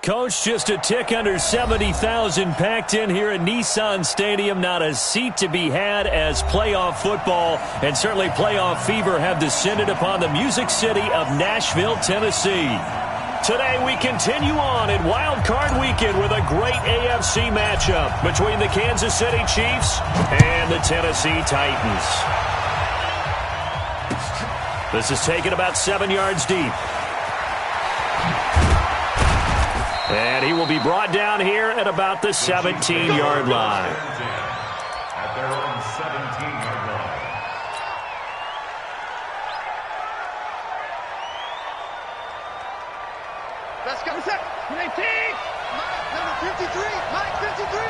Coach, just a tick under 70,000 packed in here at Nissan Stadium. Not a seat to be had as playoff football and certainly playoff fever have descended upon the Music City of Nashville, Tennessee. Today we continue on in Wild Card Weekend with a great AFC matchup between the Kansas City Chiefs and the Tennessee Titans. This is taken about 7 yards deep. And he will be brought down here at about the 17-yard line. At their own 17-yard line. Let's go. 19. Mike, number 53. Mike, 53.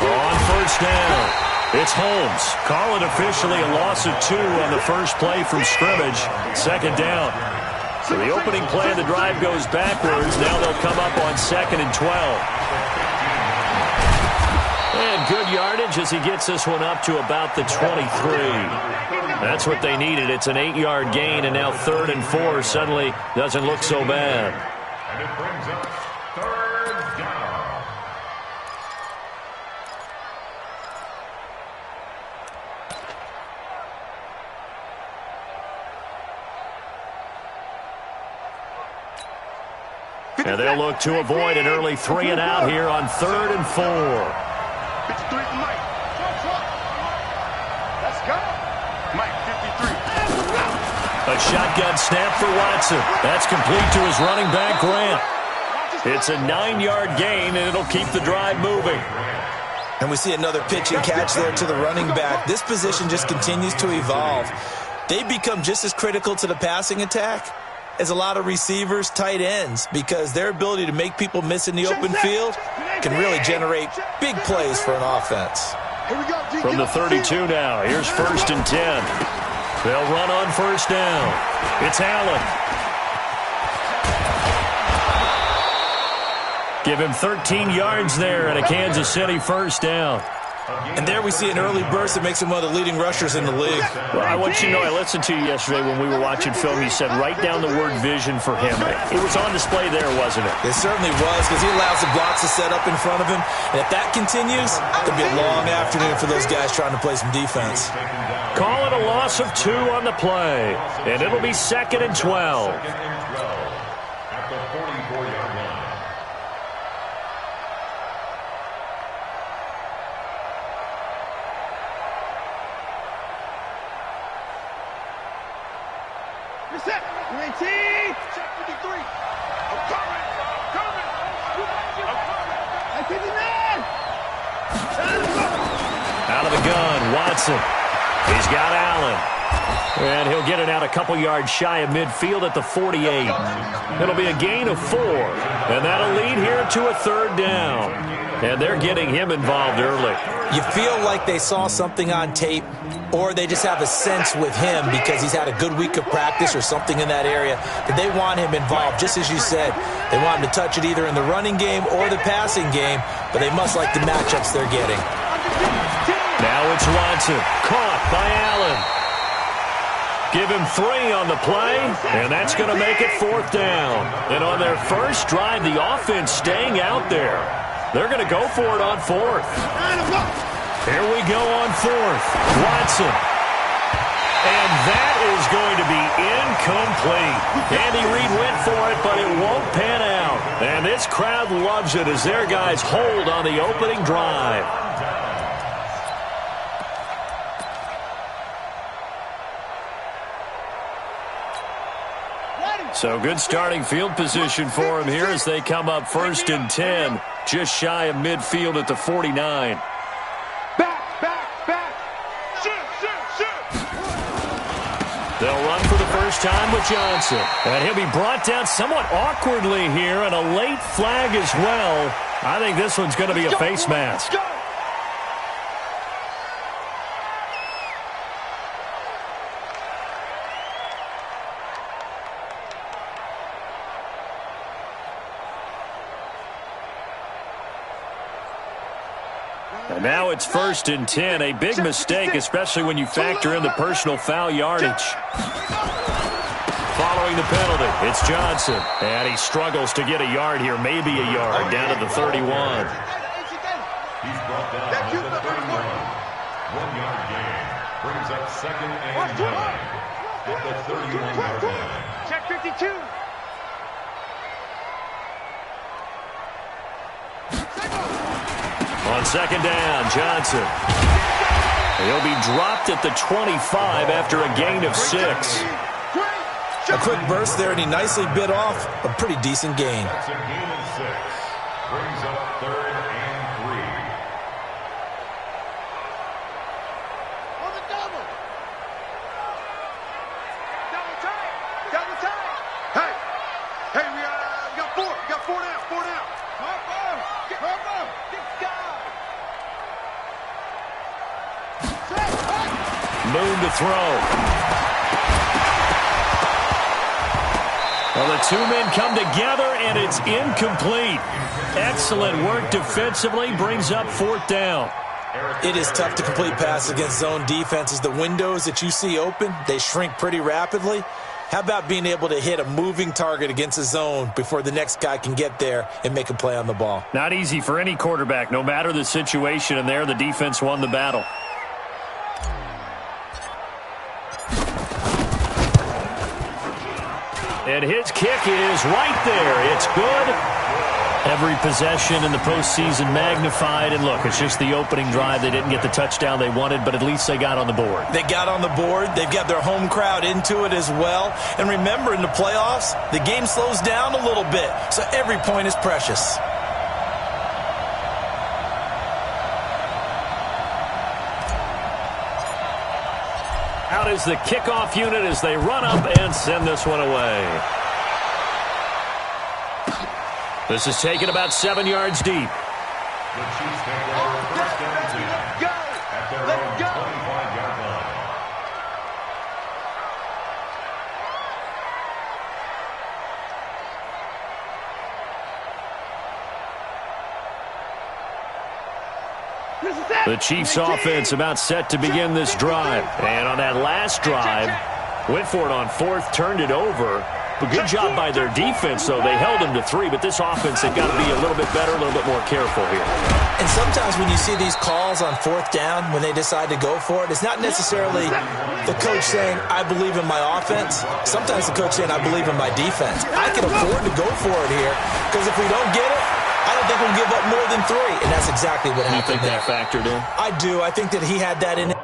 On first down, it's Holmes. Call it officially a loss of 2 on the first play from scrimmage. Second down. So the opening play of the drive goes backwards. Now they'll come up on 2nd and 12. And good yardage as he gets this one up to about the 23. That's what they needed. It's an 8-yard gain, and now 3rd and 4 suddenly doesn't look so bad. And it brings up 3rd down. And they'll look to avoid an early 3 and out here on 3rd and 4. 53, Mike. Let's go. Mike, 53. A shotgun snap for Watson. That's complete to his running back, Grant. It's a 9-yard gain, and it'll keep the drive moving. And we see another pitch and catch there to the running back. This position just continues to evolve. They become just as critical to the passing attack as a lot of receivers, tight ends, because their ability to make people miss in the open field can really generate big plays for an offense. From the 32 now, here's 1st and 10. They'll run on first down. It's Allen. Give him 13 yards there and a Kansas City first down. And there we see an early burst that makes him one of the leading rushers in the league. Well, I want you to know, I listened to you yesterday when we were watching film. You said write down the word vision for him. It was on display there, wasn't it? It certainly was, because he allows the blocks to set up in front of him. And if that continues, it'll be a long afternoon for those guys trying to play some defense. Call it a loss of 2 on the play. And it'll be 2nd and 12. At the 44-yard line. Reset. 19. Check 53. I'm coming. I'm coming. 59. Out of the gun, Watson. He's got Allen. And he'll get it out a couple yards shy of midfield at the 48. It'll be a gain of 4. And that'll lead here to a 3rd down. And they're getting him involved early. You feel like they saw something on tape, or they just have a sense with him because he's had a good week of practice or something in that area that they want him involved. Just as you said, they want him to touch it either in the running game or the passing game, but they must like the matchups they're getting. Now it's Watson, caught by Allen. Give him 3 on the play, and that's going to make it 4th down. And on their first drive, the offense staying out there. They're going to go for it on 4th. Here we go on 4th. Watson. And that is going to be incomplete. Andy Reid went for it, but it won't pan out. And this crowd loves it as their guys hold on the opening drive. So good starting field position for him here as they come up 1st and 10, just shy of midfield at the 49. They'll run for the first time with Johnson. And he'll be brought down somewhat awkwardly here, and a late flag as well. I think this one's going to be a face mask. And now it's 1st and 10, a big mistake, especially when you factor in the personal foul yardage. Following drawing the penalty. It's Johnson. And he struggles to get a yard here, maybe a yard, down to the 31. He's brought down at the 31. 1-yard gain. Brings up 2nd and 9 at the 31-yard line. Check 52. On 2nd down, Johnson. He'll be dropped at the 25 after a gain of 6. A quick burst there, and he nicely bit off a pretty decent gain. That's a gain of 6. Brings up 3rd and 3. On the double. Double time. Double time. Hey, we got 4. Got 4 down. 4 down. Get Moon to throw. Well, the two men come together, and it's incomplete. Excellent work defensively, brings up 4th down. It is tough to complete passes against zone defenses. The windows that you see open, they shrink pretty rapidly. How about being able to hit a moving target against a zone before the next guy can get there and make a play on the ball? Not easy for any quarterback, no matter the situation, and there the defense won the battle. And his kick is right there. It's good. Every possession in the postseason magnified. And look, it's just the opening drive. They didn't get the touchdown they wanted, but at least they got on the board. They got on the board. They've got their home crowd into it as well. And remember, in the playoffs, the game slows down a little bit, so every point is precious. Out is the kickoff unit as they run up and send this one away. This is taken about 7 yards deep. The Chiefs take over 1st and 10 at their own 25-yard line. The Chiefs offense about set to begin this drive. And on that last drive, went for it on 4th, turned it over. But good job by their defense, though. They held them to 3, but this offense, they've got to be a little bit better, a little bit more careful here. And sometimes when you see these calls on 4th down, when they decide to go for it, it's not necessarily the coach saying, I believe in my offense. Sometimes the coach saying, I believe in my defense. I can afford to go for it here, because if we don't get it, I don't think we'll give up more than 3. And that's exactly what happened there. You think that factored in? I do. I think that he had that in it.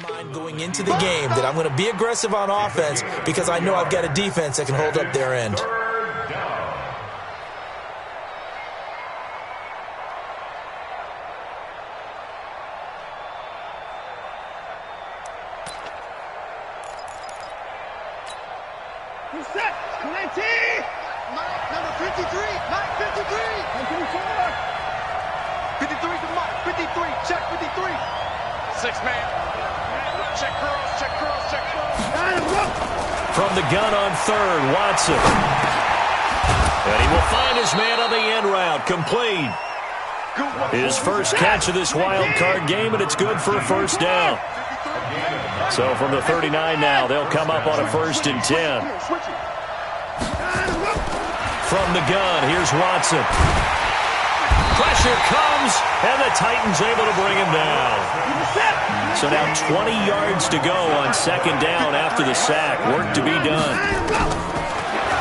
Mind going into the game that I'm going to be aggressive on offense because I know I've got a defense that can hold up their end. Who's set? 19. Mike, number 53. Mike, 53. 53 to Mike. 53. Check 53. 6-man. Check curls, check curls, check curls. From the gun on 3rd, Watson. And he will find his man on the end route, complete. His first catch of this wild card game, and it's good for a 1st down. So from the 39 now, they'll come up on a 1st and 10. from the gun. Here's Watson. Pressure comes, and the Titans able to bring him down. So now 20 yards to go on second down after the sack. Work to be done.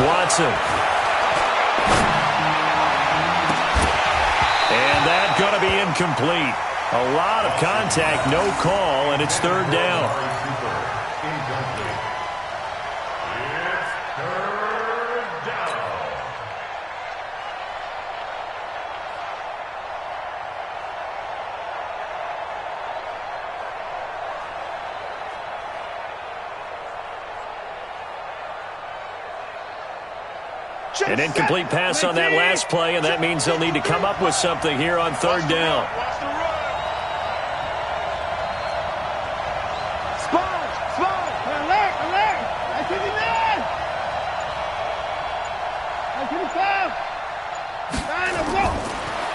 Watson. And that's going to be incomplete. A lot of contact, no call, and it's third down. An incomplete pass on that last play, and that means they'll need to come up with something here on third down.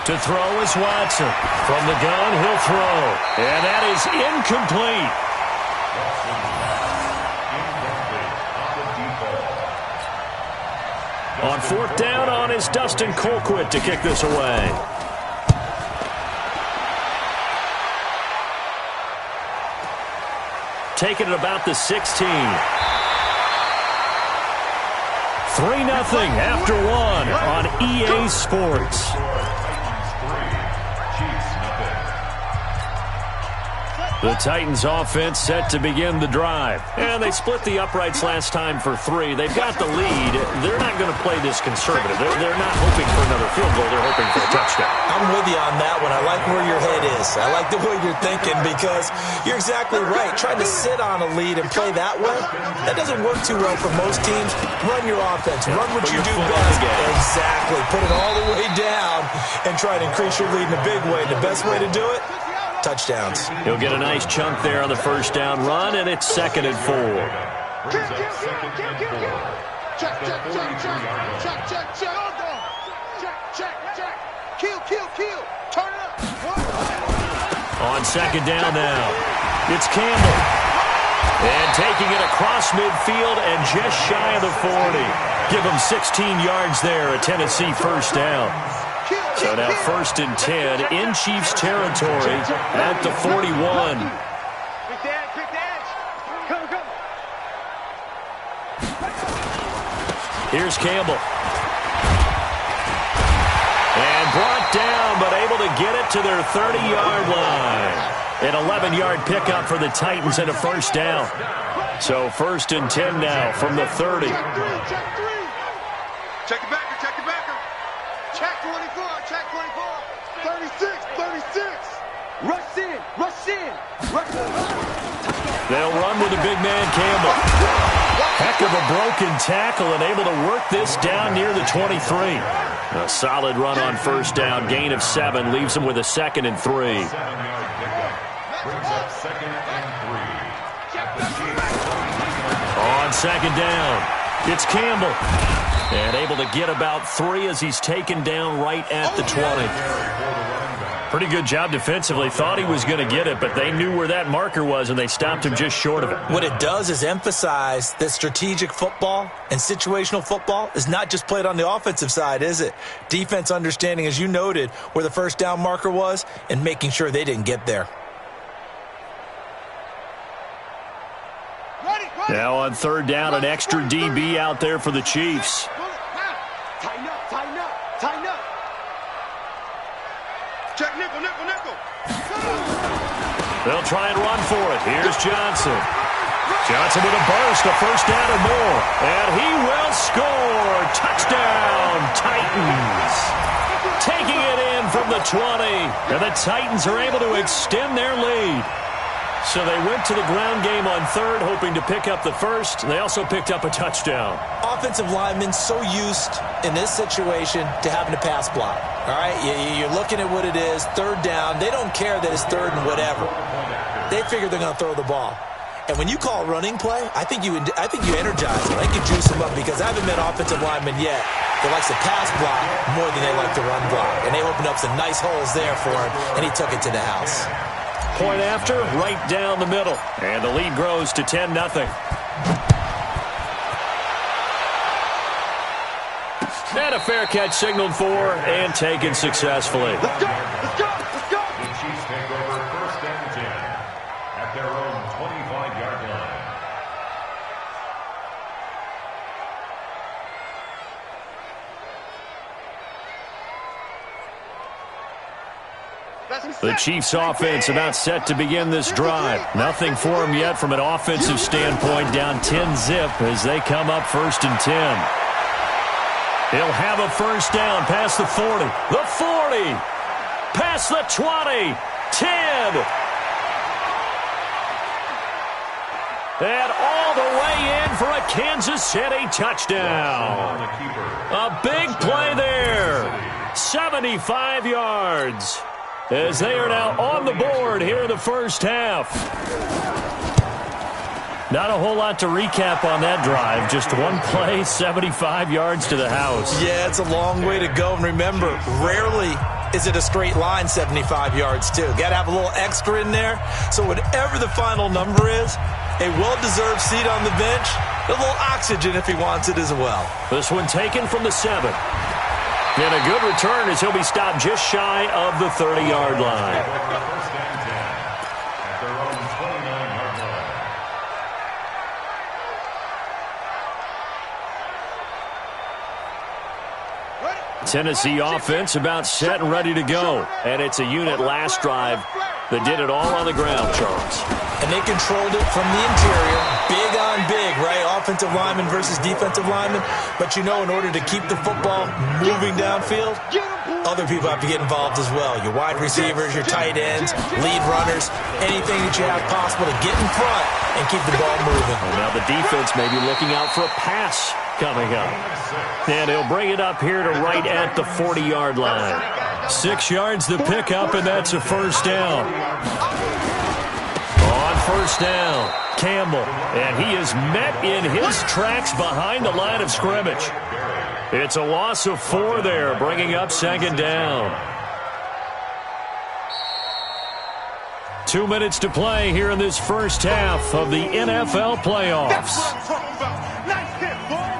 To throw is Watson. From the gun, he'll throw. And that is incomplete. On fourth down on is Dustin Colquitt to kick this away. Taking it about the 16. 3-0 after one on EA Sports. The Titans offense set to begin the drive. And they split the uprights last time for 3. They've got the lead. They're not going to play this conservative. They're not hoping for another field goal. They're hoping for a touchdown. I'm with you on that one. I like where your head is. I like the way you're thinking because you're exactly right. Trying to sit on a lead and play that way, that doesn't work too well for most teams. Run your offense. Run what you do best. Exactly. Put it all the way down and try to increase your lead in a big way. The best way to do it? Touchdowns. He'll get a nice chunk there on the first down run, and it's 2nd and 4. Check, check, check, check, check, check. Kill. Turn it up. On second down now, it's Campbell. And taking it across midfield and just shy of the 40. Give him 16 yards there, a Tennessee first down. So now 1st and 10 in Chiefs territory at the 41. Here's Campbell. And brought down, but able to get it to their 30-yard line. An 11-yard pickup for the Titans and a first down. So 1st and 10 now from the 30. Check it back. Check 24, check 24. 36. Rush in. They'll run with the big man, Campbell. Heck of a broken tackle and able to work this down near the 23. A solid run on first down. Gain of 7 leaves them with a 2nd and 3. Brings up 2nd and 3. On second down, it's Campbell. And able to get about 3 as he's taken down right at the 20. Pretty good job defensively. Thought he was going to get it, but they knew where that marker was, and they stopped him just short of it. What it does is emphasize that strategic football and situational football is not just played on the offensive side, is it? Defense understanding, as you noted, where the first down marker was and making sure they didn't get there. Now on third down, an extra DB out there for the Chiefs. Tighten up. Check nickel. They'll try and run for it. Here's Johnson. Johnson with a burst, a first down or more. And he will score. Touchdown, Titans. Taking it in from the 20. And the Titans are able to extend their lead. So they went to the ground game on third, hoping to pick up the first. They also picked up a touchdown. Offensive linemen so used in this situation to having to pass block. All right, you're looking at what it is, third down. They don't care that it's third and whatever. They figure they're going to throw the ball. And when you call running play, I think you energize them. I think you juice them up because I haven't met offensive linemen yet that likes to pass block more than they like to run block. And they opened up some nice holes there for him, and he took it to the house. Point after, right down the middle. And the lead grows to 10-0. And a fair catch signaled for and taken successfully. Let's go. Let's go. Let's go. The Chiefs take over 1st and 10 at their own 25-yard line. The Chiefs offense about set to begin this drive. Nothing for them yet from an offensive standpoint, down 10-zip as they come up 1st and 10. He'll have a first down past the 40. The 40. Past the 20. 10. And all the way in for a Kansas City touchdown. A big play there. 75 yards. As they are now on the board here in the first half. Not a whole lot to recap on that drive. Just one play, 75 yards to the house. Yeah, it's a long way to go. And remember, rarely is it a straight line 75 yards, too. Got to have a little extra in there. So whatever the final number is, a well-deserved seat on the bench, a little oxygen if he wants it as well. This one taken from the 7. And a good return as he'll be stopped just shy of the 30-yard line. 1st and 10 at their own 29-yard line. Tennessee offense about set and ready to go. And it's a unit last drive that did it all on the ground, Charles. And they controlled it from the interior. Big on big, right? Offensive lineman versus defensive lineman. But, you know, in order to keep the football moving downfield, other people have to get involved as well. Your wide receivers, your tight ends, lead runners, anything that you have possible to get in front and keep the ball moving. And now the defense may be looking out for a pass coming up. And he'll bring it up here to right at the 40-yard line. 6 yards to pick up, and that's a first down. On first down, Campbell. And he is met in his tracks behind the line of scrimmage. It's a loss of 4 there, bringing up 2nd down. 2 minutes to play here in this first half of the NFL playoffs. That's what I'm talking about. Nice hit, boy.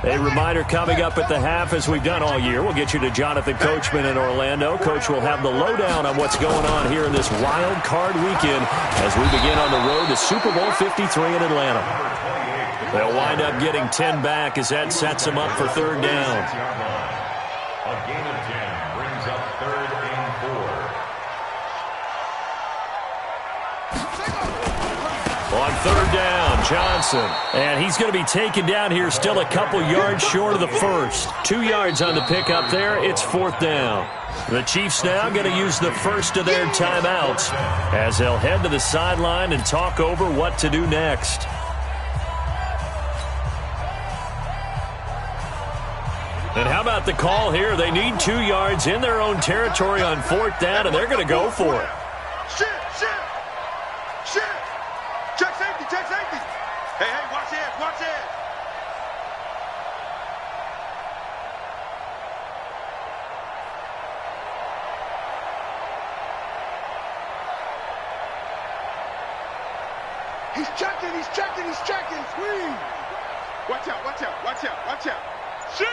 A reminder coming up at the half, as we've done all year. We'll get you to Jonathan Coachman in Orlando. Coach will have the lowdown on what's going on here in this wild card weekend as we begin on the road to Super Bowl 53 in Atlanta. They'll wind up getting 10 back as that sets them up for 3rd down. A gain of 10 brings up 3rd and 4. On 3rd down, Johnson. And he's going to be taken down here still a couple yards short of the first. 2 yards on the pickup there. It's 4th down. The Chiefs now going to use the first of their timeouts as they'll head to the sideline and talk over what to do next. And how about the call here? They need 2 yards in their own territory on 4th down, and they're going to go for it. Shit. Check safety. Hey, watch it. He's checking. Squeeze. Watch out. Shit.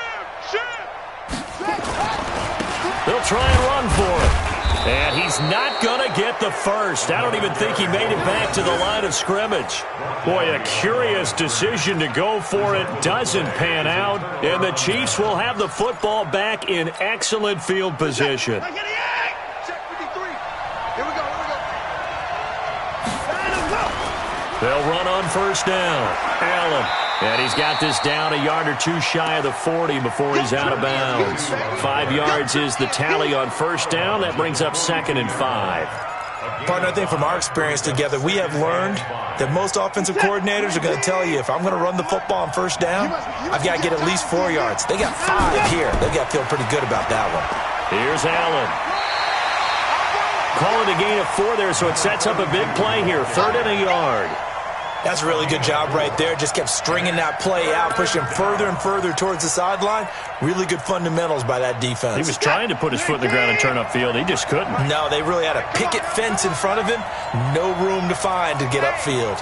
They'll try and run for it. And he's not going to get the first. I don't even think he made it back to the line of scrimmage. Boy, a curious decision to go for it. Doesn't pan out. And the Chiefs will have the football back in excellent field position. Check 53. Here we go. They'll run on first down. Allen. And he's got this down a yard or 2 shy of the 40 before he's out of bounds. 5 yards is the tally on first down. That brings up 2nd and 5. Partner, I think from our experience together, we have learned that most offensive coordinators are going to tell you, if I'm going to run the football on first down, I've got to get at least 4 yards. They got 5 here. They've got to feel pretty good about that one. Here's Allen. Call it a gain of 4 there, so it sets up a big play here. 3rd and a yard. That's a really good job right there. Just kept stringing that play out, pushing further and further towards the sideline. Really good fundamentals by that defense. He was trying to put his foot in the ground and turn upfield. He just couldn't. No, they really had a picket fence in front of him. No room to find to get upfield.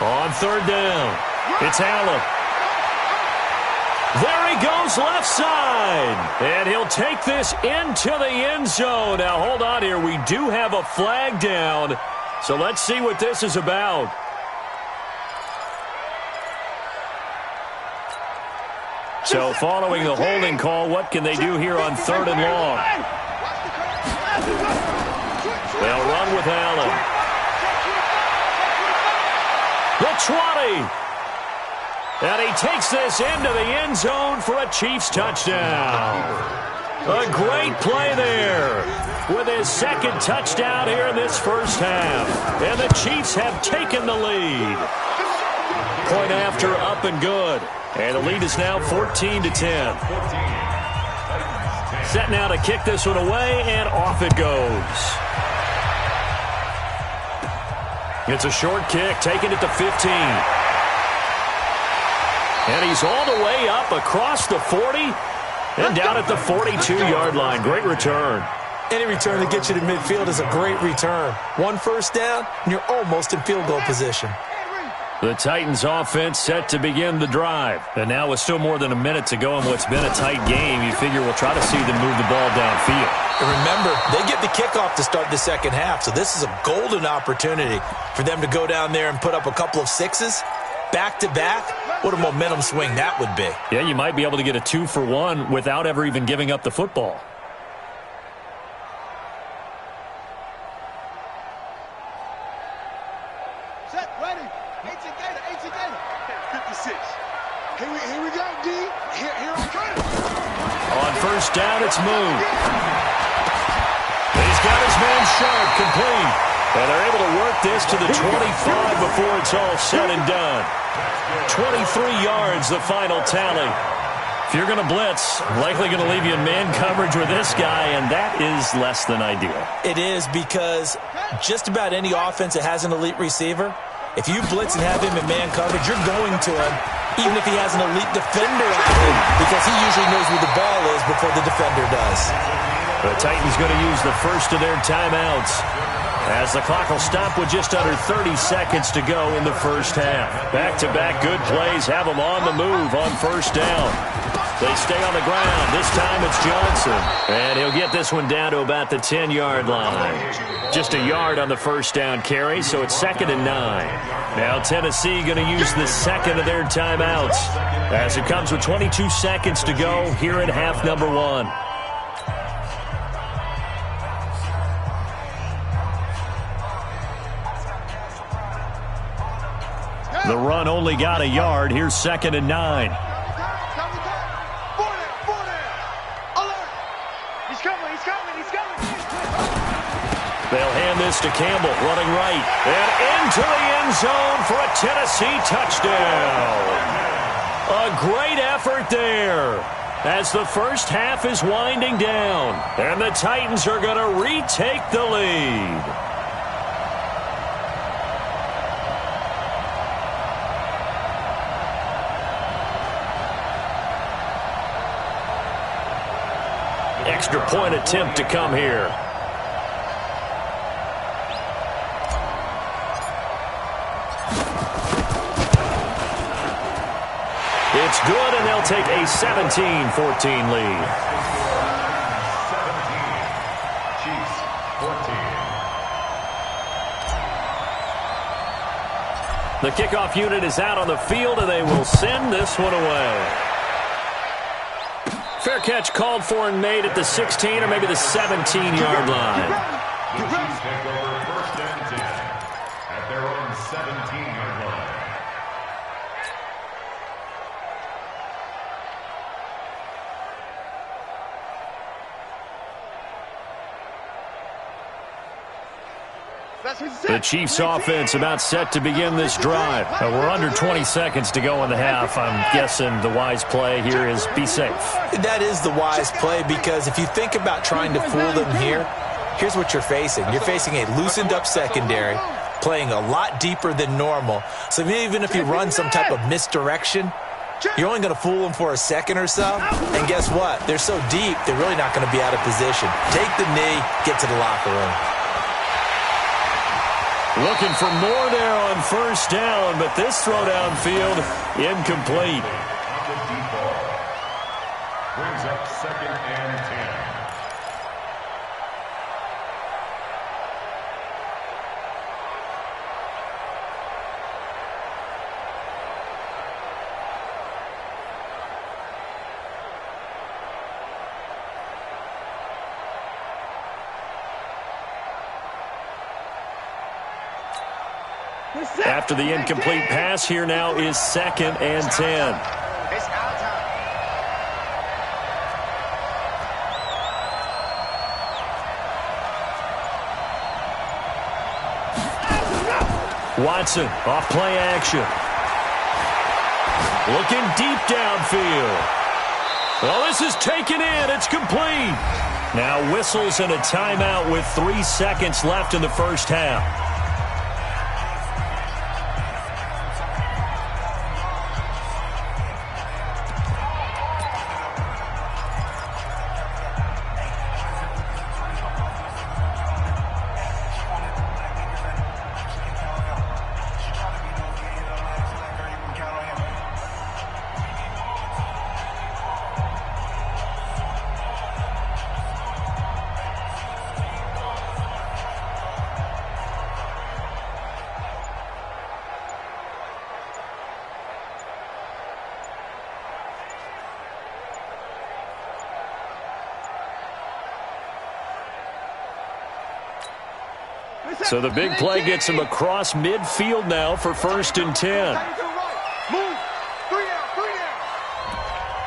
On third down, it's Allen. There he goes left side. And he'll take this into the end zone. Now, hold on here. We do have a flag down. So let's see what this is about. So following the holding call, what can they do here on third and long? They'll run with Allen. The 20. And he takes this into the end zone for a Chiefs touchdown. A great play there with his second touchdown here in this first half. And the Chiefs have taken the lead. Point after, up and good. And the lead is now 14-10. Set now to kick this one away, and off it goes. It's a short kick, taking it to 15. And he's all the way up across the 40 and down at the 42-yard line. Great return. Any return that gets you to midfield is a great return. One first down, and you're almost in field goal position. The Titans offense set to begin the drive. And now with still more than a minute to go in what's been a tight game, you figure we'll try to see them move the ball downfield. And remember, they get the kickoff to start the second half, so this is a golden opportunity for them to go down there and put up a couple of sixes back-to-back. What a momentum swing that would be. Yeah, you might be able to get a 2-for-1 without ever even giving up the football. Set, ready. 18 Gator, 18 Gator. 56. Here we go, D. Here I'm trying. On first down, it's moved. He's got his man sharp, complete. And they're able to work this to the 25 before it's all said and done. 23 yards, the final tally. If you're going to blitz, likely going to leave you in man coverage with this guy, and that is less than ideal. It is, because just about any offense that has an elite receiver, if you blitz and have him in man coverage, you're going to him, even if he has an elite defender on him, because he usually knows where the ball is before the defender does. The Titans going to use the first of their timeouts, as the clock will stop with just under 30 seconds to go in the first half. Back-to-back good plays have them on the move on first down. They stay on the ground. This time it's Johnson. And he'll get this one down to about the 10-yard line. Just a yard on the first down carry, so it's 2nd and 9. Now Tennessee going to use the second of their timeouts, as it comes with 22 seconds to go here in half number 1. The run only got a yard. Here's 2nd and 9. They'll hand this to Campbell, running right. And into the end zone for a Tennessee touchdown. A great effort there, as the first half is winding down. And the Titans are going to retake the lead. Extra point attempt to come here. It's good, and they'll take a 17-14 lead. 17. Chiefs, 14. The kickoff unit is out on the field, and they will send this one away. Fair catch called for and made at the 16 or maybe the 17-yard line. The Chiefs take over first and 10 at their own 17-yard line. The Chiefs offense about set to begin this drive. We're under 20 seconds to go in the half. I'm guessing the wise play here is be safe. That is the wise play, because if you think about trying to fool them here, here's what you're facing. You're facing a loosened up secondary, playing a lot deeper than normal. So even if you run some type of misdirection, you're only going to fool them for a second or so. And guess what? They're so deep, they're really not going to be out of position. Take the knee, get to the locker room. Looking for more there on first down, but this throw downfield incomplete. On the deep ball. Brings up 2nd and 10. After the incomplete pass, here now is 2nd and 10. Watson, off play action. Looking deep downfield. Well, this is taken in. It's complete. Now whistles and a timeout with 3 seconds left in the first half. So the big play gets him across midfield now for 1st and 10.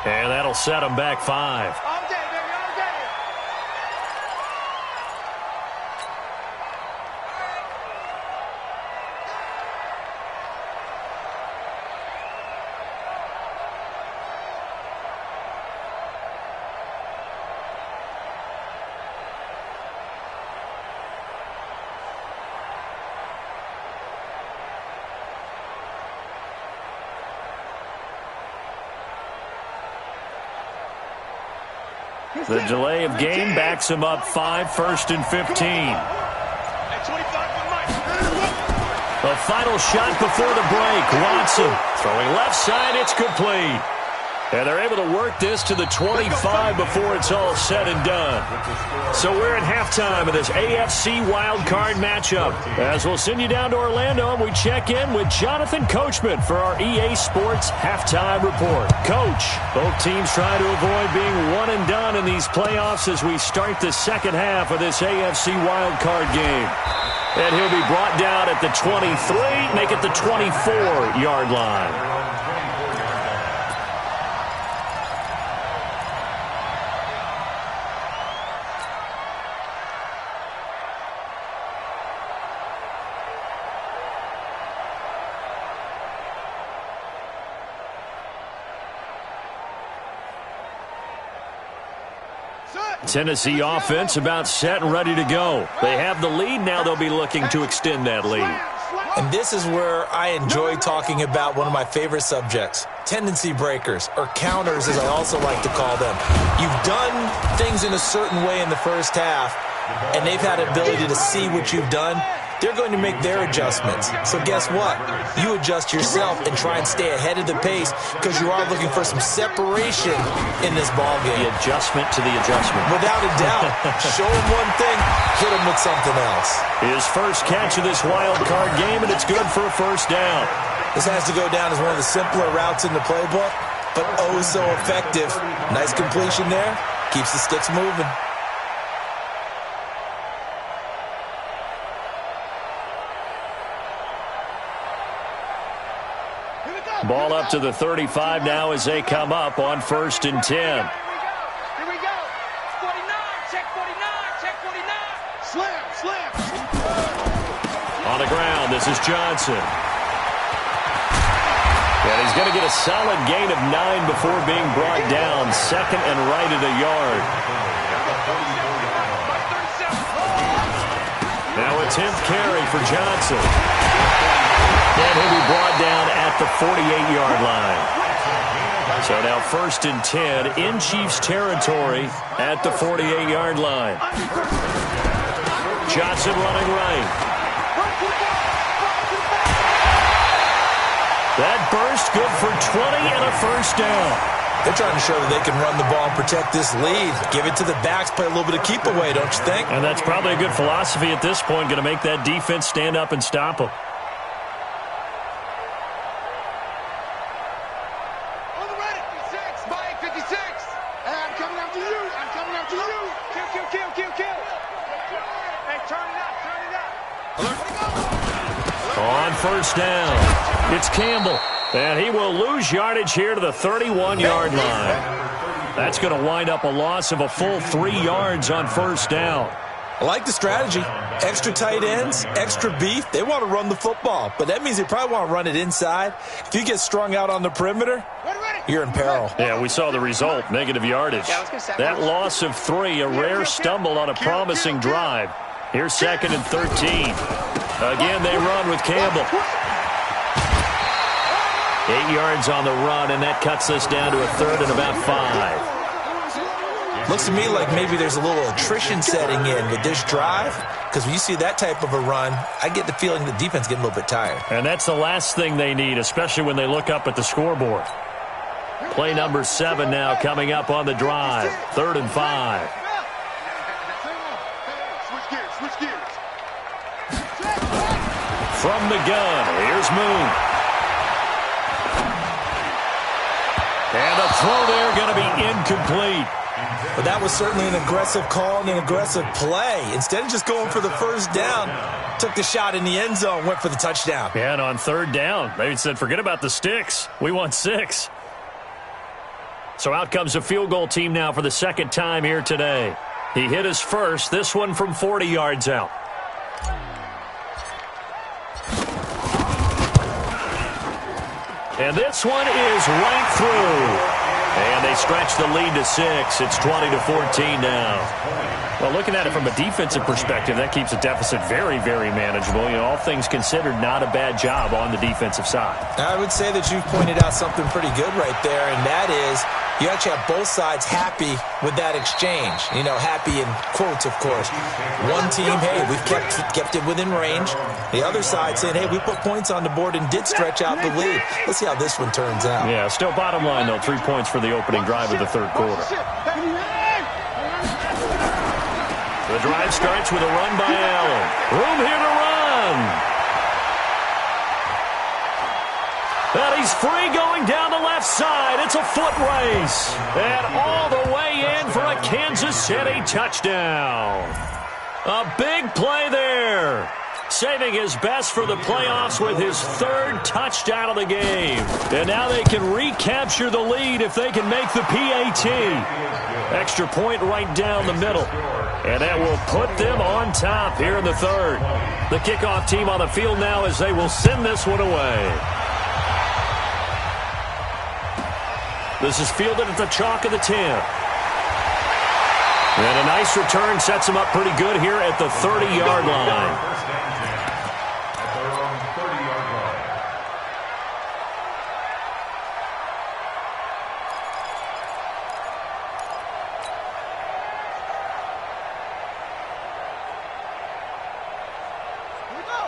And that'll set him back 5. The delay of game backs him up 5, 1st and 15. The final shot before the break. Watson throwing left side. It's complete. And they're able to work this to the 25 before it's all said and done. So we're at halftime of this AFC wildcard matchup. As we'll send you down to Orlando, and we check in with Jonathan Coachman for our EA Sports Halftime Report. Coach, both teams try to avoid being one and done in these playoffs as we start the second half of this AFC wildcard game. And he'll be brought down at the 23, make it the 24-yard line. Tennessee offense about set and ready to go. They have the lead. Now they'll be looking to extend that lead. And this is where I enjoy talking about one of my favorite subjects, tendency breakers, or counters as I also like to call them. You've done things in a certain way in the first half, and they've had the ability to see what you've done. They're going to make their adjustments. So guess what? You adjust yourself and try and stay ahead of the pace because you are looking for some separation in this ball game. The adjustment to the adjustment. Without a doubt. Show him one thing, hit him with something else. His first catch of this wild card game, and it's good for a first down. This has to go down as one of the simpler routes in the playbook, but oh so effective. Nice completion there. Keeps the sticks moving. Ball up to the 35 now as they come up on 1st and 10. Here we go. 49, check 49, check 49. Slam. On the ground, this is Johnson. And he's going to get a solid gain of 9 before being brought down. 2nd and right at a yard. Now a 10th carry for Johnson. And he'll be brought down at the 48-yard line. So now 1st and 10 in Chiefs territory at the 48-yard line. Johnson running right. burst, good for 20 and a first down. They're trying to show that they can run the ball and protect this lead. Give it to the backs, play a little bit of keep away, don't you think? And that's probably a good philosophy at this point, going to make that defense stand up and stop them. On the ready, 56, Mike 56. I'm coming after you. I'm coming after you. Kill. Hey, turn it up. On first down, it's Campbell. And he will lose yardage here to the 31-yard line. That's going to wind up a loss of a full 3 yards on first down. I like the strategy. Extra tight ends, extra beef. They want to run the football, but that means they probably want to run it inside. If you get strung out on the perimeter, you're in peril. Yeah, we saw the result, negative yardage. That loss of 3, a rare stumble on a promising drive. Here's 2nd and 13. Again, they run with Campbell. 8 yards on the run, and that cuts us down to a 3rd and about 5. Looks to me like maybe there's a little attrition setting in with this drive, because when you see that type of a run, I get the feeling the defense getting a little bit tired. And that's the last thing they need, especially when they look up at the scoreboard. Play number 7 now coming up on the drive. 3rd and 5. Switch gears. From the gun, here's Moon. And the throw there going to be incomplete. But that was certainly an aggressive call and an aggressive play. Instead of just going for the first down, took the shot in the end zone, went for the touchdown. Yeah, and on 3rd down, they said, forget about the sticks. We want 6. So out comes a field goal team now for the 2nd time here today. He hit his first, this one from 40 yards out. And this one is right through. And they stretch the lead to 6. It's 20-14 now. Well, looking at it from a defensive perspective, that keeps the deficit very, very manageable. You know, all things considered, not a bad job on the defensive side. I would say that you've pointed out something pretty good right there, and that is you actually have both sides happy with that exchange. You know, happy in quotes, of course. One team, hey, we've kept it within range. The other side saying, hey, we put points on the board and did stretch out the lead. Let's see how this one turns out. Yeah, still bottom line, though, 3 points for the opening drive of the 3rd quarter. The drive starts with a run by Allen. Room here to run. And he's free going down the left side. It's a foot race. And all the way in for a Kansas City touchdown. A big play there. Saving his best for the playoffs with his 3rd touchdown of the game. And now they can recapture the lead if they can make the PAT. Extra point right down the middle. And that will put them on top here in the 3rd. The kickoff team on the field now as they will send this one away. This is fielded at the chalk of the 10. And a nice return sets them up pretty good here at the 30-yard line.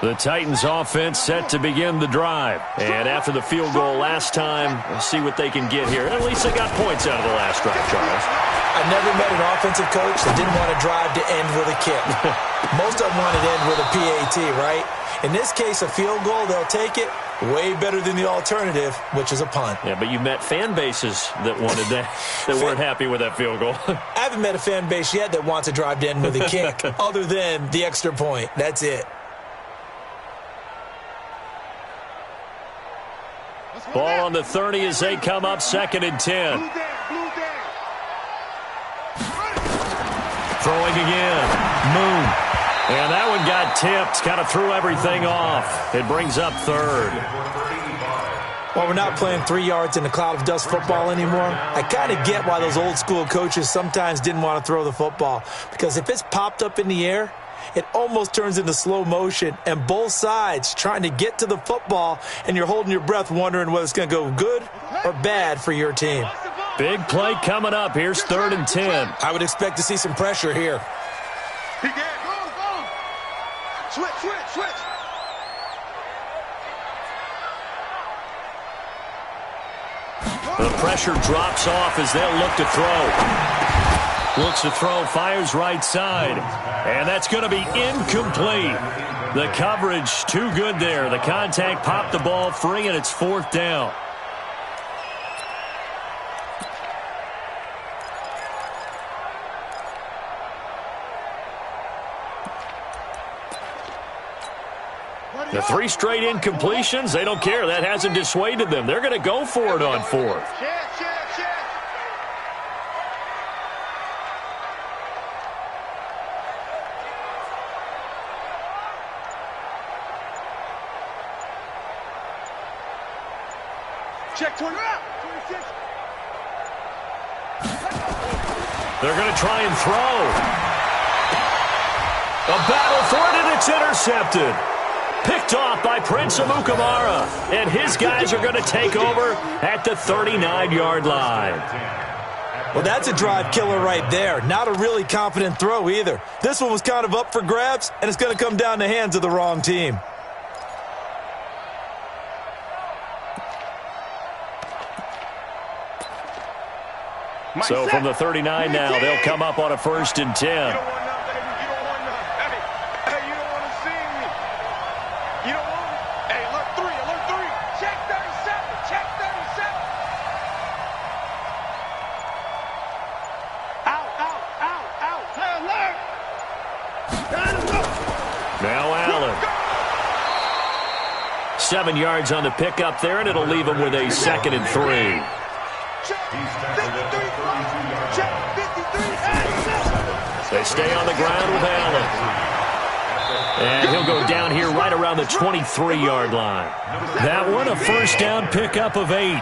The Titans offense set to begin the drive. And after the field goal last time, we'll see what they can get here. At least they got points out of the last drive, Charles. I never met an offensive coach that didn't want to drive to end with a kick. Most of them want to end with a PAT, right? In this case, a field goal, they'll take it. Way better than the alternative, which is a punt. Yeah, but you met fan bases that wanted that, that weren't happy with that field goal. I haven't met a fan base yet that wants to drive to end with a kick, other than the extra point. That's it. Ball on the 30 as they come up 2nd and 10. Throwing again. Moon. And that one got tipped. Kind of threw everything off. It brings up 3rd. Well, we're not playing 3 yards in a cloud of dust football anymore. I kind of get why those old school coaches sometimes didn't want to throw the football. Because if it's popped up in the air, it almost turns into slow motion, and both sides trying to get to the football, and you're holding your breath wondering whether it's going to go good or bad for your team. Big play coming up. Here's 3rd and 10. I would expect to see some pressure here. Switch. The pressure drops off as they'll look to throw. Looks to throw, fires right side. And that's going to be incomplete. The coverage too good there. The contact popped the ball free, and it's 4th down. The 3 straight incompletions, they don't care. That hasn't dissuaded them. They're going to go for it on 4th. Check 26. They're going to try and throw. A battle for it, and it's intercepted. Picked off by Prince Amukamara. And his guys are going to take over at the 39-yard line. Well, that's a drive killer right there. Not a really confident throw either. This one was kind of up for grabs, and it's going to come down the hands of the wrong team. So from the 39 now, they'll come up on a 1st and 10. Now Allen. 7 yards on the pickup there, and it'll leave him with a 2nd and 3. They stay on the ground with Allen. And he'll go down here right around the 23-yard line. That one a 1st down pickup of 8.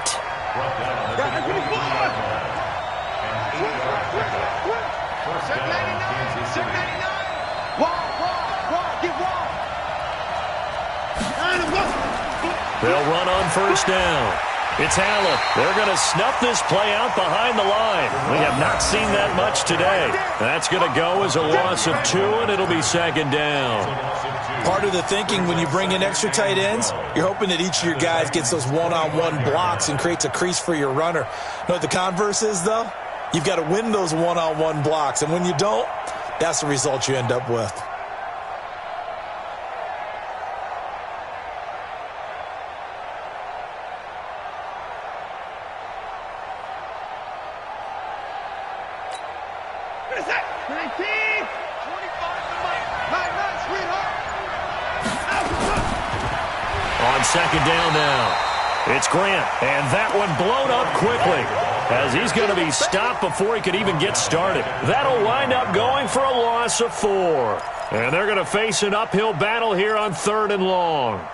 They'll run on 1st down. It's Allen. They're going to snuff this play out behind the line. We have not seen that much today. That's going to go as a loss of 2, and it'll be 2nd down. Part of the thinking when you bring in extra tight ends, you're hoping that each of your guys gets those one-on-one blocks and creates a crease for your runner. You know what the converse is, though? You've got to win those one-on-one blocks, and when you don't, that's the result you end up with. On 2nd down now, it's Grant, and that one blown up quickly as he's going to be stopped before he could even get started. That'll wind up going for a loss of 4. And they're going to face an uphill battle here on 3rd and long.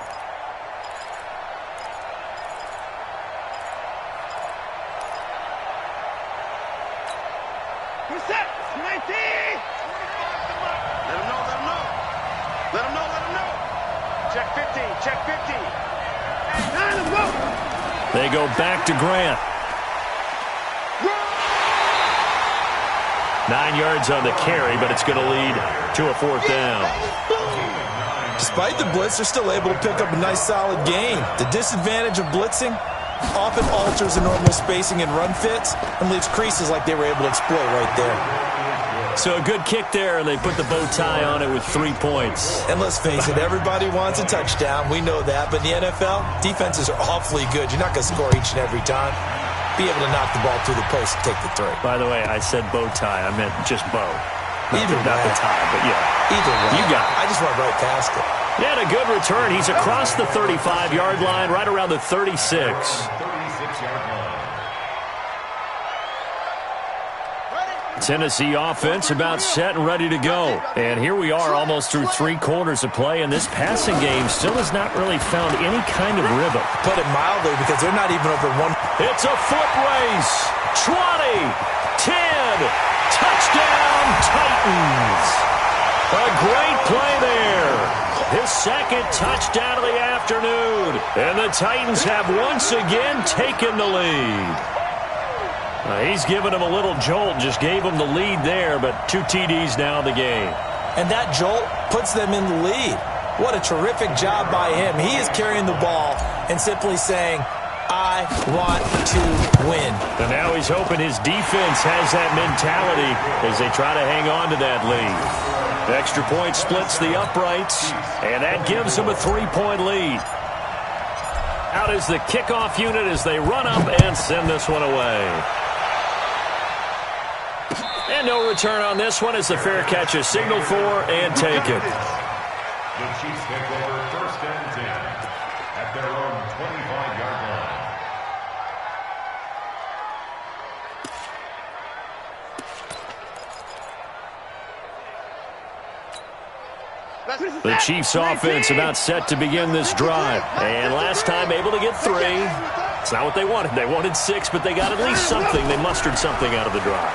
They go back to Grant. 9 yards on the carry, but it's going to lead to a 4th down. Despite the blitz, they're still able to pick up a nice solid gain. The disadvantage of blitzing often alters the normal spacing and run fits and leaves creases like they were able to exploit right there. So a good kick there, and they put the bow tie on it with 3 points. And let's face it, everybody wants a touchdown. We know that. But in the NFL, defenses are awfully good. You're not going to score each and every time. Be able to knock the ball through the post and take the 3. By the way, I said bow tie. I meant just bow. Either way. Not the tie, but yeah. Either way. You got it. I just went right past it. Yeah, and a good return. He's across the 35-yard line, right around the 36. Tennessee offense about set and ready to go. And here we are almost through 3 quarters of play, and this passing game still has not really found any kind of rhythm. Put it mildly, because they're not even over 1. It's a foot race. 20, 10, touchdown Titans. A great play there. His 2nd touchdown of the afternoon. And the Titans have once again taken the lead. He's given him a little jolt, just gave him the lead there, but 2 TDs now in the game. And that jolt puts them in the lead. What a terrific job by him. He is carrying the ball and simply saying, I want to win. And now he's hoping his defense has that mentality as they try to hang on to that lead. Extra point splits the uprights, and that gives them a 3-point lead. Out is the kickoff unit as they run up and send this one away. And no return on this one as the fair catch is signaled for and taken. The Chiefs take over 1st and 10 at their own 25-yard Let's The Chiefs offense about set to begin this drive. And last time able to get 3. It's not what they wanted. They wanted 6, but they got at least something. They mustered something out of the drive.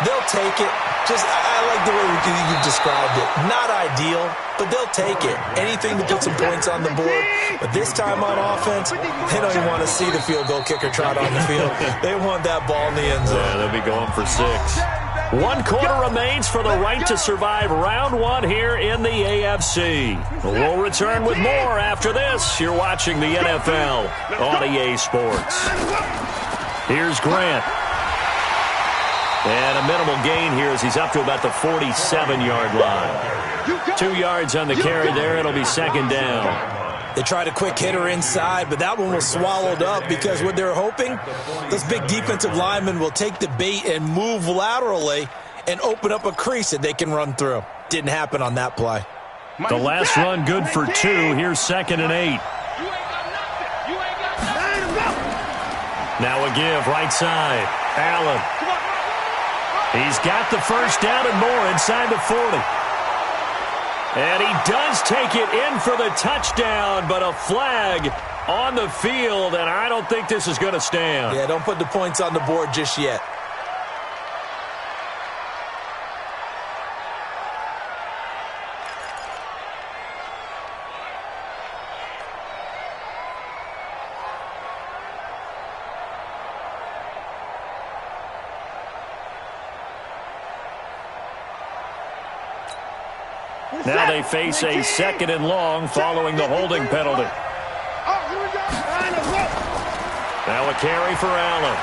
They'll take it. I like the way you've described it. Not ideal, but they'll take it. Anything to put some points on the board. But this time on offense, they don't even want to see the field goal kicker trot on the field. They want that ball in the end zone. Yeah, they'll be going for 6. 1 quarter remains for the right to survive round 1 here in the AFC. We'll return with more after this. You're watching the NFL on EA Sports. Here's Grant. And a minimal gain here as he's up to about the 47-yard line. 2 yards on the carry there. It'll be 2nd down. They tried a quick hitter inside, but that one was swallowed up because what they're hoping, those big defensive linemen will take the bait and move laterally and open up a crease that they can run through. Didn't happen on that play. The last run good for 2. Here's 2nd and 8. Now a give right side. Allen. He's got the first down and more inside the 40. And he does take it in for the touchdown, but a flag on the field, and I don't think this is going to stand. Yeah, don't put the points on the board just yet. Now they face a 2nd and long following the holding penalty. Now a carry for Allen.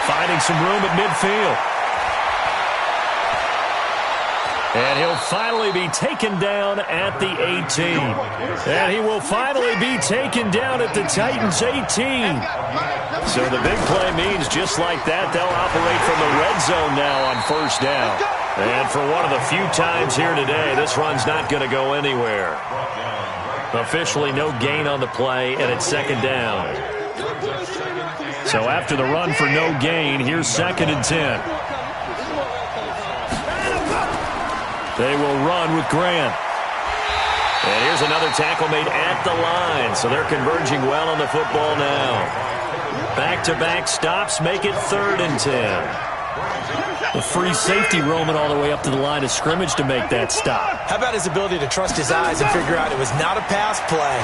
Finding some room at midfield. And he'll finally be taken down at the 18. And he will finally be taken down at the Titans' 18. So the big play means just like that, they'll operate from the red zone now on 1st down. And for one of the few times here today, this run's not going to go anywhere. Officially no gain on the play, and it's 2nd down. So after the run for no gain, here's 2nd and 10. They will run with Grant. And here's another tackle made at the line, so they're converging well on the football now. Back-to-back stops make it 3rd and 10. The free safety roaming all the way up to the line of scrimmage to make that stop. How about his ability to trust his eyes and figure out it was not a pass play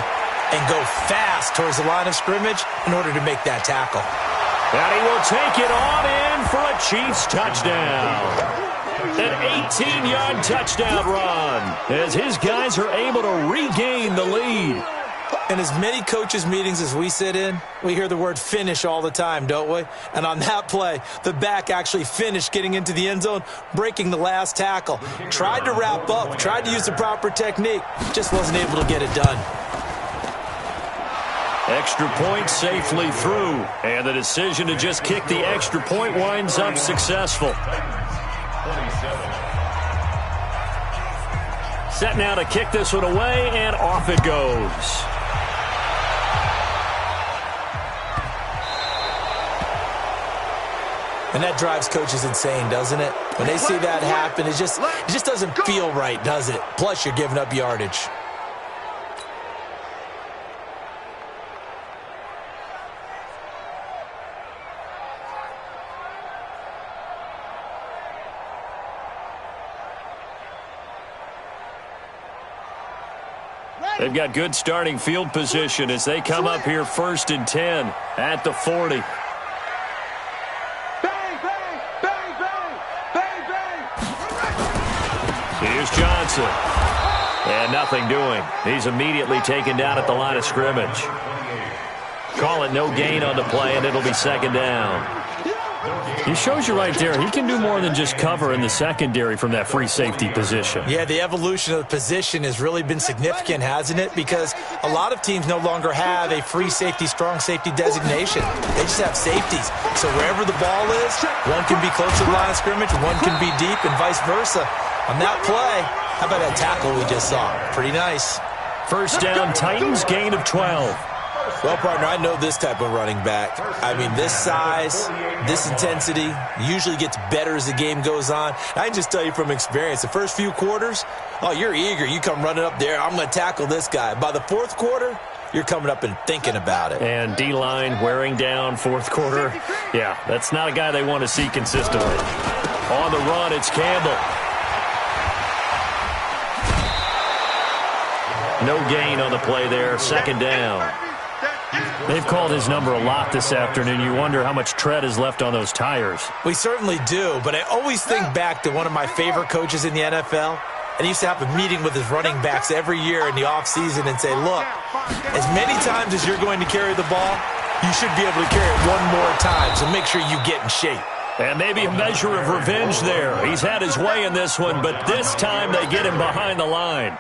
and go fast towards the line of scrimmage in order to make that tackle. And he will take it on in for a Chiefs touchdown. An 18-yard touchdown run as his guys are able to regain the lead. In as many coaches' meetings as we sit in, we hear the word finish all the time, don't we? And on that play, the back actually finished getting into the end zone, breaking the last tackle. Tried to wrap up, tried to use the proper technique, just wasn't able to get it done. Extra point safely through, and the decision to just kick the extra point winds up successful. Set now to kick this one away, and off it goes. And that drives coaches insane, doesn't it? When they see that happen, it just doesn't feel right, does it? Plus, you're giving up yardage. They've got good starting field position as they come up here 1st and 10 at the 40. Here's Johnson. And nothing doing. He's immediately taken down at the line of scrimmage. Call it no gain on the play, and it'll be second down. He shows you right there, he can do more than just cover in the secondary from that free safety position. Yeah, the evolution of the position has really been significant, hasn't it? Because a lot of teams no longer have a free safety, strong safety designation. They just have safeties. So wherever the ball is, one can be close to the line of scrimmage, one can be deep, and vice versa. On that play, how about that tackle we just saw? Pretty nice. First down, Titans, gain of 12. Well, partner, I know this type of running back. I mean, this size, this intensity usually gets better as the game goes on. I can just tell you from experience, the first few quarters, oh, you're eager. You come running up there, I'm going to tackle this guy. By the fourth quarter, you're coming up and thinking about it. And D-line wearing down fourth quarter. Yeah, that's not a guy they want to see consistently. On the run, it's Campbell. No gain on the play there, second down. They've called his number a lot this afternoon. You wonder how much tread is left on those tires. We certainly do, but I always think back to one of my favorite coaches in the NFL. And he used to have a meeting with his running backs every year in the offseason and say, look, as many times as you're going to carry the ball, you should be able to carry it one more time, so make sure you get in shape. And maybe a measure of revenge there. He's had his way in this one, but this time they get him behind the line.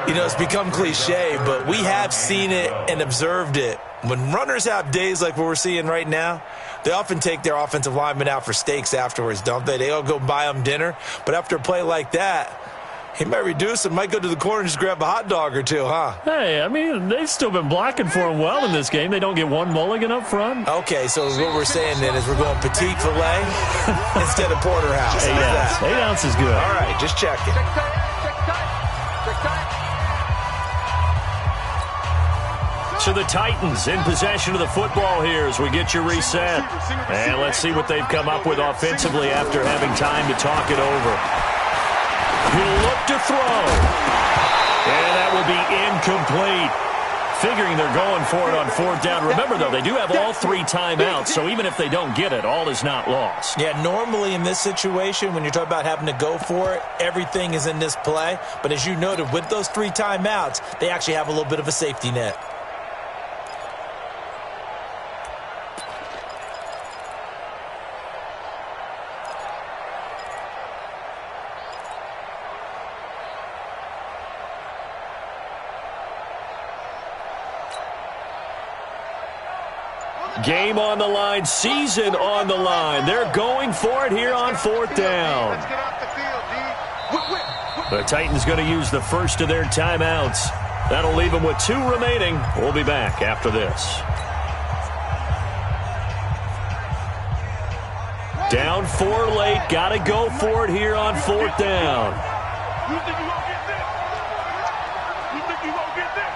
You know, it's become cliche, but we have seen it and observed it. When runners have days like what we're seeing right now, they often take their offensive linemen out for steaks afterwards, don't they? They all go buy them dinner. But after a play like that, he might reduce him, might go to the corner and just grab a hot dog or two, huh? Hey, I mean, they've still been blocking for him well in this game. They don't get one mulligan up front. Okay, so what we're saying then is we're going petite filet instead of porterhouse. 8 ounce. 8 ounce is good. All right, just checking. So the Titans in possession of the football here as we get you reset. And let's see what they've come up with offensively after having time to talk it over. He'll look to throw. And that will be incomplete. Figuring they're going for it on fourth down. Remember, though, they do have all 3 timeouts, so even if they don't get it, all is not lost. Yeah, normally in this situation, when you're talking about having to go for it, everything is in this play. But as you noted, with those 3 timeouts, they actually have a little bit of a safety net. Game on the line, season on the line. They're going for it here on fourth down. The Titans going to use the first of their timeouts. That'll leave them with 2 remaining. We'll be back after this. Down 4 late. Got to go for it here on fourth down. You think you gonna get this? You think you gonna get this?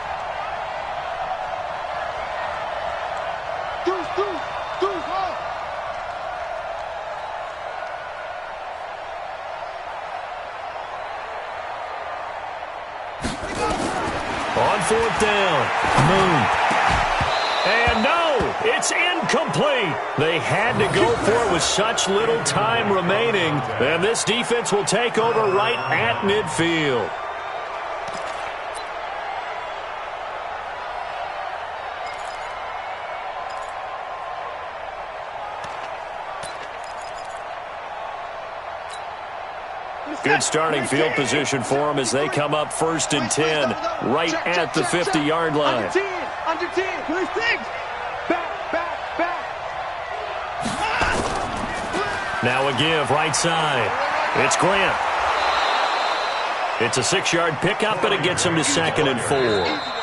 Deuce, oh. On fourth down, Moon. And no, it's incomplete. They had to go for it with such little time remaining. And this defense will take over right at midfield. Good starting field position for them as they come up 1st and 10, right at the 50-yard line. Under 10, please, 6. Back. Now a give, right side. It's Grant. It's a 6-yard pickup, but it gets them to 2nd and 4.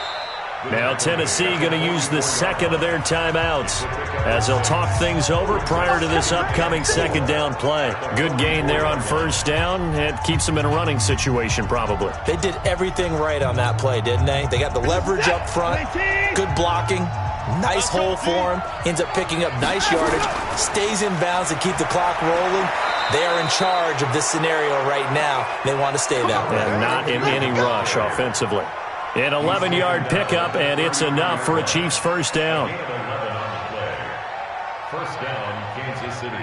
Now Tennessee going to use the second of their timeouts as they'll talk things over prior to this upcoming 2nd down play. Good gain there on 1st down. It keeps them in a running situation probably. They did everything right on that play, didn't they? They got the leverage up front, good blocking, nice hole for him, ends up picking up nice yardage, stays in bounds to keep the clock rolling. They are in charge of this scenario right now. They want to stay that way. And not in any rush offensively. An 11-yard pickup, and it's enough for a Chiefs first down. First down, Kansas City.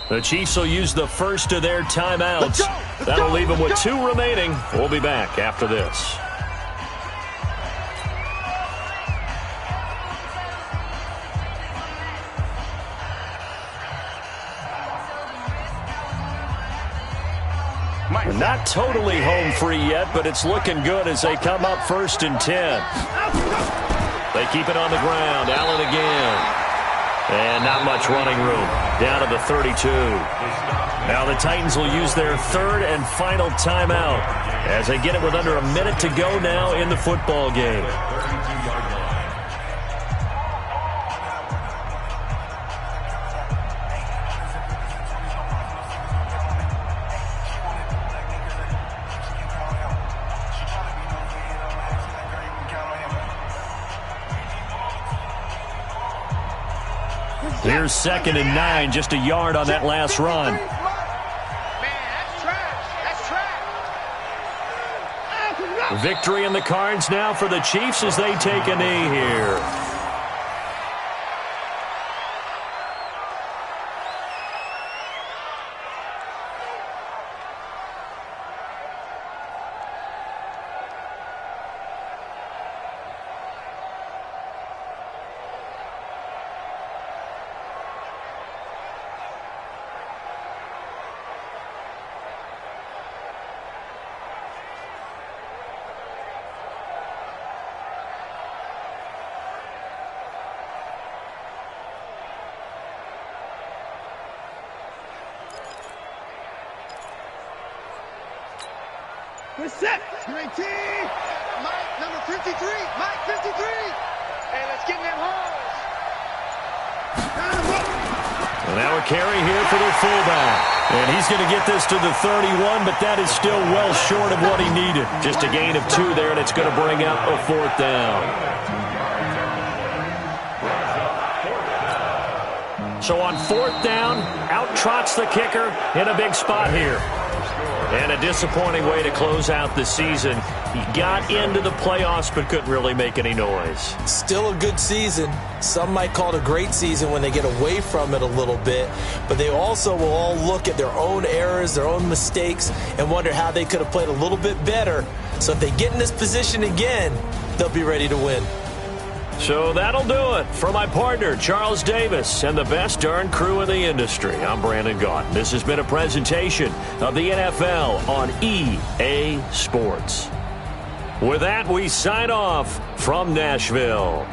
The Chiefs will use the first of their timeouts. That'll leave them with 2 remaining. We'll be back after this. Not totally home free yet, but it's looking good as they come up 1st and 10. They keep it on the ground. Allen again. And not much running room. Down to the 32. Now the Titans will use their 3rd and final timeout as they get it with under a minute to go now in the football game. Here's 2nd and 9, just a yard on that last run. Man, that's trash. That's trash. Victory in the cards now for the Chiefs as they take a knee here. We're set. 19. Mike, number 53. Mike, 53. Hey, let's get in them holes. And now a carry here for the fullback. And he's going to get this to the 31, but that is still well short of what he needed. Just a gain of 2 there, and it's going to bring up a 4th down. So on 4th down, out trots the kicker in a big spot here. And a disappointing way to close out the season. He got into the playoffs but couldn't really make any noise. Still a good season. Some might call it a great season when they get away from it a little bit. But they also will all look at their own errors, their own mistakes, and wonder how they could have played a little bit better. So if they get in this position again, they'll be ready to win. So that'll do it for my partner, Charles Davis, and the best darn crew in the industry. I'm Brandon Gaunt. This has been a presentation of the NFL on EA Sports. With that, we sign off from Nashville.